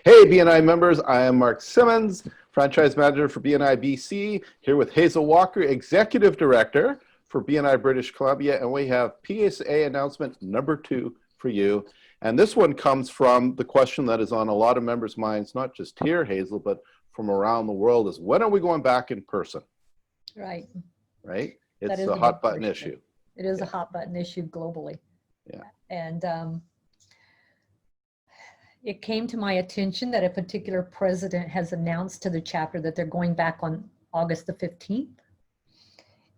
Hey, BNI members, I am Mark Simmons, Franchise Manager for BNI BC, here with Hazel Walker, Executive Director for BNI British Columbia, and we have PSA announcement number 2 for you. And this one comes from the question that is on a lot of members' minds, not just here, Hazel, but from around the world, is when are we going back in person? Right. Right? It's a hot button issue. It is a hot button issue globally. Yeah. And it came to my attention that a particular president has announced to the chapter that they're going back on August the 15th.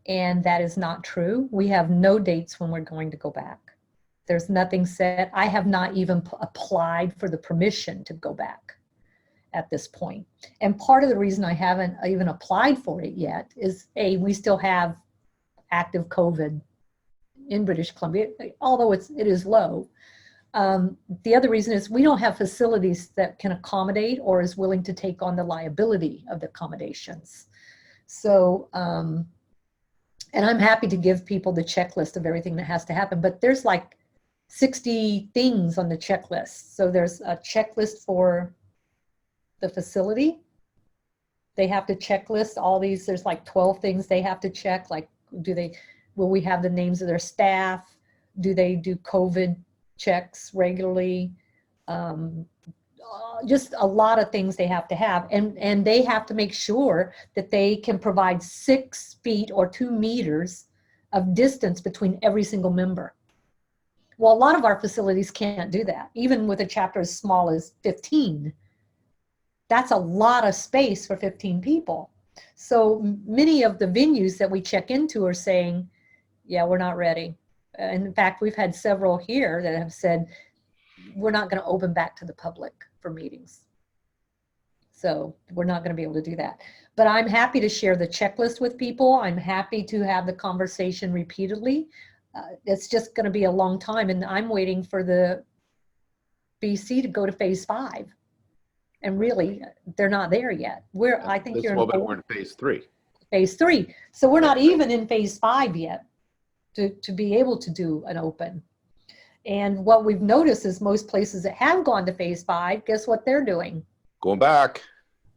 And that is not true. We have no dates when we're going to go back. There's nothing set. I have not even applied for the permission to go back at this point. And part of the reason I haven't even applied for it yet is we still have active COVID in British Columbia, although it is low. The other reason is we don't have facilities that can accommodate or is willing to take on the liability of the accommodations. So, and I'm happy to give people the checklist of everything that has to happen, but there's like 60 things on the checklist. So there's a checklist for the facility. They have to checklist all these, there's like 12 things they have to check. Like, will we have the names of their staff? Do they do COVID checks regularly? Just a lot of things they have to have. And they have to make sure that they can provide 6 feet or 2 meters of distance between every single member. Well, a lot of our facilities can't do that. Even with a chapter as small as 15, that's a lot of space for 15 people. So many of the venues that we check into are saying, yeah, we're not ready. In fact, we've had several here that have said, we're not going to open back to the public for meetings. So we're not going to be able to do that. But I'm happy to share the checklist with people. I'm happy to have the conversation repeatedly. It's just going to be a long time. And I'm waiting for the BC to go to phase 5. And really, they're not there yet. I think we're in phase 3. Phase 3. So we're not even in phase 5 yet to be able to do an open. And what we've noticed is most places that have gone to phase 5, guess what they're doing? Going back.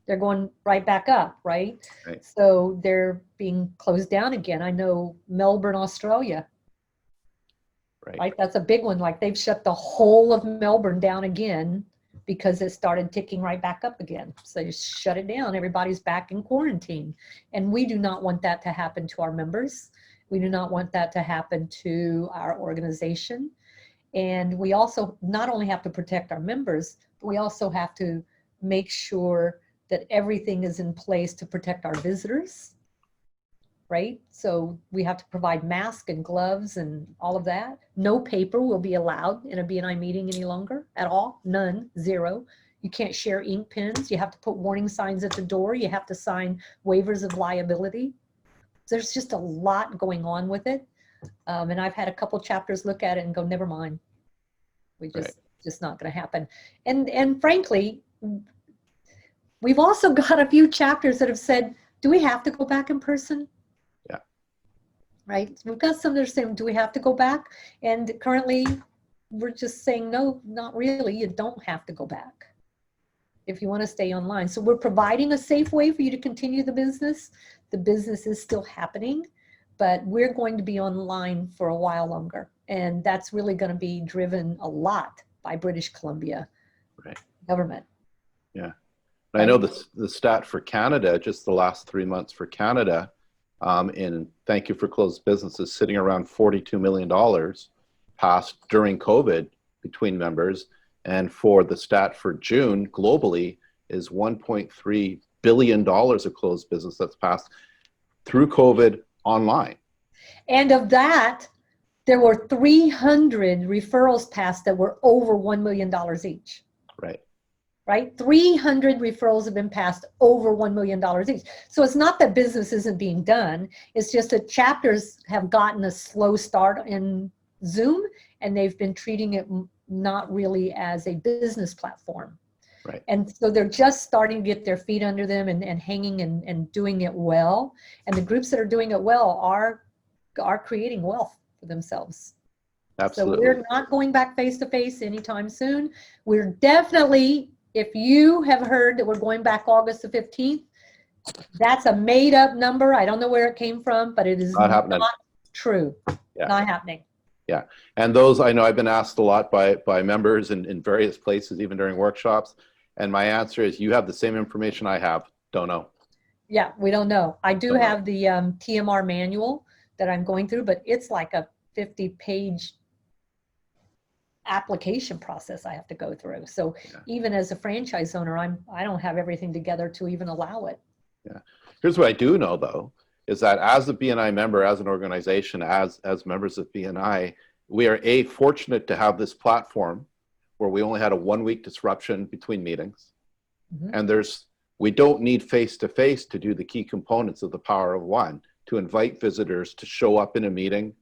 They're going right back up, right? So they're being closed down again. I know Melbourne, Australia. Right? That's a big one. Like they've shut the whole of Melbourne down again because it started ticking right back up again. So you shut it down. Everybody's back in quarantine. And we do not want that to happen to our members. We do not want that to happen to our organization. And we also not only have to protect our members, but we also have to make sure that everything is in place to protect our visitors, right? So we have to provide masks and gloves and all of that. No paper will be allowed in a BNI meeting any longer at all. None, 0. You can't share ink pens. You have to put warning signs at the door. You have to sign waivers of liability. There's just a lot going on with it. And I've had a couple chapters look at it and go, never mind. We just not going to happen. And frankly, we've also got a few chapters that have said, do we have to go back in person? Yeah. Right. We've got some that are saying, do we have to go back? And currently we're just saying, no, not really. You don't have to go back if you want to stay online. So we're providing a safe way for you to continue the business. The business is still happening, but we're going to be online for a while longer. And that's really going to be driven a lot by British Columbia government. Yeah. I know the stat for Canada, just the last 3 months for Canada, in thank you for closed businesses, sitting around $42 million passed during COVID between members. And for the stat for June globally is $1.3 billion of closed business that's passed through COVID online. And of that, there were 300 referrals passed that were over $1 million each. Right? 300 referrals have been passed over $1 million each. So it's not that business isn't being done. It's just that chapters have gotten a slow start in Zoom, and they've been treating it not really as a business platform. And so they're just starting to get their feet under them and hanging and doing it well. And the groups that are doing it well are creating wealth for themselves. Absolutely. So we're not going back face to face anytime soon. We're definitely if you have heard that we're going back August the 15th, that's a made up number. I don't know where it came from, but it is not true. Yeah. Not happening. Yeah. And those, I know I've been asked a lot by members in various places, even during workshops. And my answer is, you have the same information I have. Don't know. Yeah, we don't know. I do have the TMR manual that I'm going through, but it's like a 50-page application process I have to go through. So even as a franchise owner, I don't have everything together to even allow it. Yeah. Here's what I do know, though, is that as a BNI member, as an organization, as members of BNI, we are fortunate to have this platform where we only had a 1-week disruption between meetings. Mm-hmm. And we don't need face-to-face to do the key components of the power of one, to invite visitors, to show up in a meeting,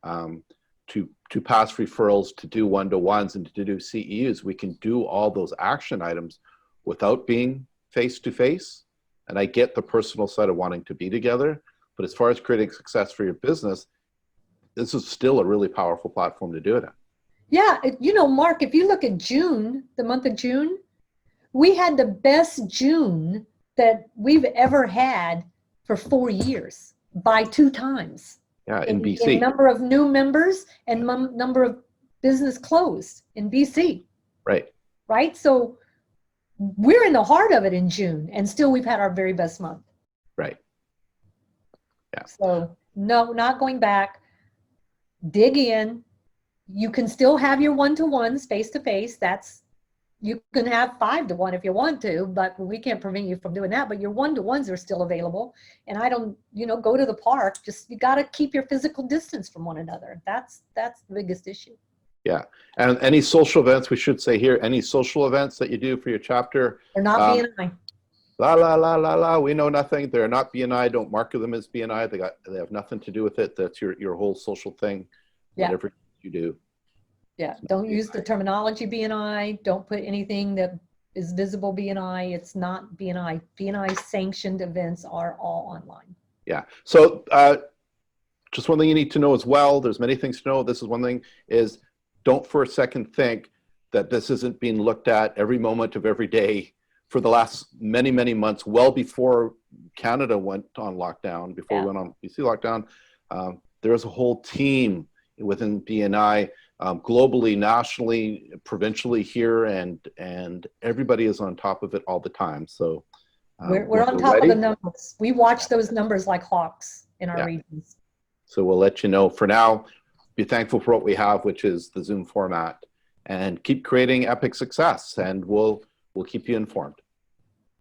to pass referrals, to do one-to-ones, and to do CEUs. We can do all those action items without being face-to-face. And I get the personal side of wanting to be together, but as far as creating success for your business, this is still a really powerful platform to do it in. Yeah, you know, Mark, if you look at June, the month of June, we had the best June that we've ever had for 4 years by 2 times. Yeah, in BC. In number of new members and number of business closed in BC. Right. Right? So we're in the heart of it in June, and still we've had our very best month. Right. Yeah. So no, not going back. Dig in. You can still have your one-to-ones face-to-face. You can have 5-to-1 if you want to, but we can't prevent you from doing that. But your one-to-ones are still available. And I don't, go to the park. Just, you got to keep your physical distance from one another. That's the biggest issue. Yeah. And any social events, we should say here, any social events that you do for your chapter. They're not BNI. We know nothing. They're not BNI. Don't market them as BNI. They have nothing to do with it. That's your whole social thing. Yeah. Whatever you do. Yeah. Don't use the terminology BNI. Don't put anything that is visible BNI. It's not BNI. BNI sanctioned events are all online. Yeah. So just one thing you need to know as well, there's many things to know. This is one thing, is don't for a second think that this isn't being looked at every moment of every day for the last many, many months, well before Canada went on lockdown, before we went on BC lockdown. There is a whole team within BNI, globally, nationally, provincially here, and everybody is on top of it all the time. So we're on top of the numbers. We watch those numbers like hawks in our regions. So we'll let you know. For now, be thankful for what we have, which is the Zoom format, and keep creating epic success, and we'll keep you informed.